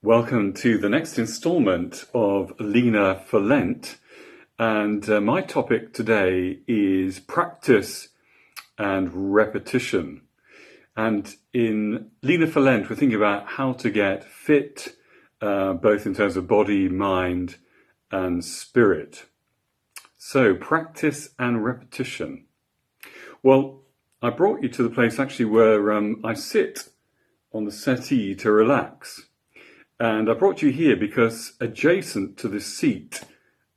Welcome to the next instalment of Lena for Lent. And my topic today is practice and repetition. And in Lena for Lent, we're thinking about how to get fit, both in terms of body, mind, and spirit. So, practice and repetition. Well, I brought you to the place actually where I sit on the settee to relax. And I brought you here because adjacent to this seat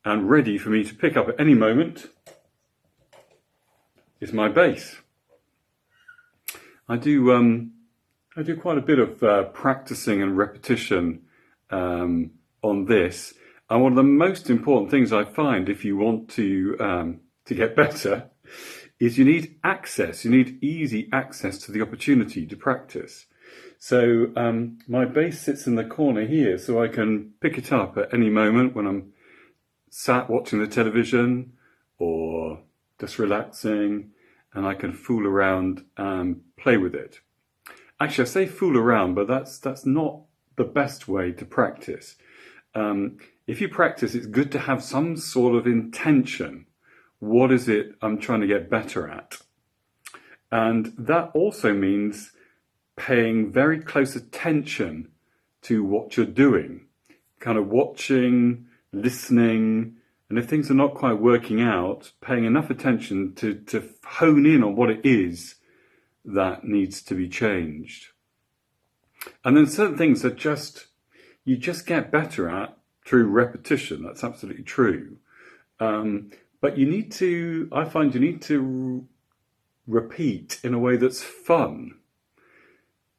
and ready for me to pick up at any moment is my bass. I do quite a bit of practicing and repetition on this. And one of the most important things I find if you want to get better is you need access. You need easy access to the opportunity to practice. So my bass sits in the corner here, so I can pick it up at any moment when I'm sat watching the television or just relaxing, and I can fool around and play with it. Actually, I say fool around, but that's not the best way to practice. If you practice, it's good to have some sort of intention. What is it I'm trying to get better at? And that also means paying very close attention to what you're doing, kind of watching, listening, and if things are not quite working out, paying enough attention to hone in on what it is that needs to be changed. And then certain things that you just get better at through repetition. That's absolutely true. But I find you need to repeat in a way that's fun.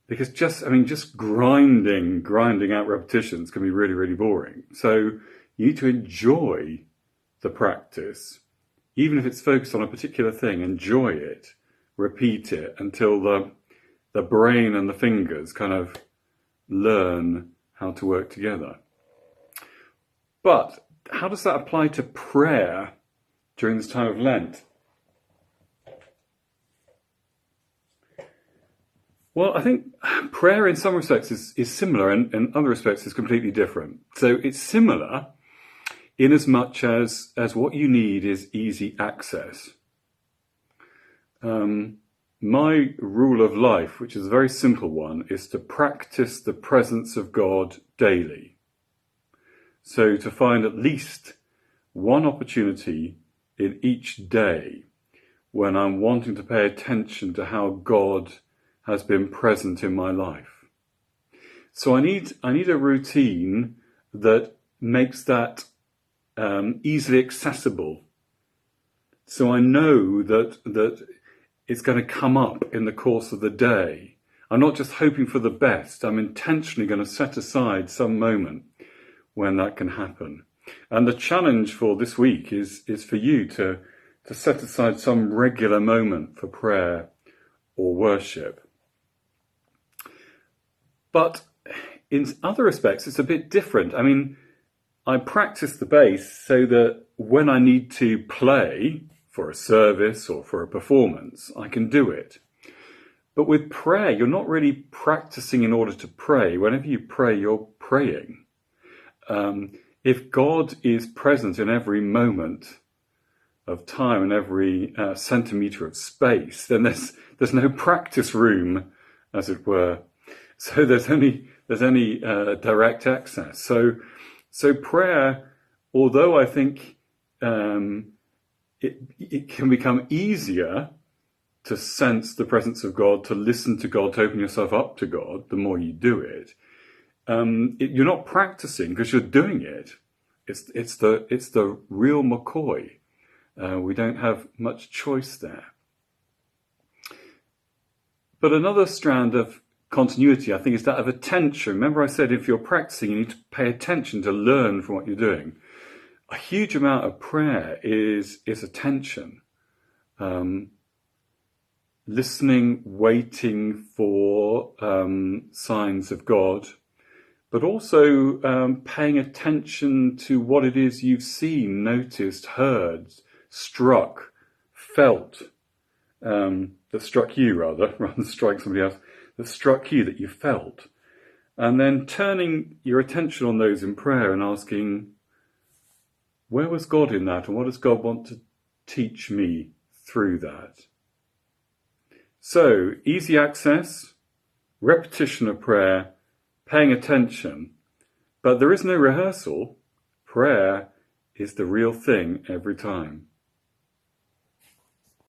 Because just grinding out repetitions can be really, really boring. So you need to enjoy the practice, even if it's focused on a particular thing. Enjoy it, repeat it until the brain and the fingers kind of learn how to work together. But how does that apply to prayer during this time of Lent? Well, I think prayer in some respects is similar and in other respects is completely different. So it's similar in as much as what you need is easy access. My rule of life, which is a very simple one, is to practice the presence of God daily. So to find at least one opportunity in each day when I'm wanting to pay attention to how God has been present in my life. So I need a routine that makes that easily accessible. So I know that it's going to come up in the course of the day. I'm not just hoping for the best. I'm intentionally going to set aside some moment when that can happen. And the challenge for this week is for you to set aside some regular moment for prayer or worship. But in other respects, it's a bit different. I mean, I practice the bass so that when I need to play for a service or for a performance, I can do it. But with prayer, you're not really practicing in order to pray. Whenever you pray, you're praying. If God is present in every moment of time and every centimetre of space, then there's no practice room, as it were. So there's only direct access. So prayer, although I think it can become easier to sense the presence of God, to listen to God, to open yourself up to God, the more you do it, you're not practicing because you're doing it. It's the real McCoy. We don't have much choice there. But another strand of continuity, I think, is that of attention. Remember I said if you're practicing, you need to pay attention to learn from what you're doing. A huge amount of prayer is attention. Listening, waiting for signs of God, but also paying attention to what it is you've seen, noticed, heard, struck, felt, that struck you rather than strike somebody else, that struck you, that you felt. And then turning your attention on those in prayer and asking, where was God in that? And what does God want to teach me through that? So, easy access, repetition of prayer, paying attention, but there is no rehearsal. Prayer is the real thing every time.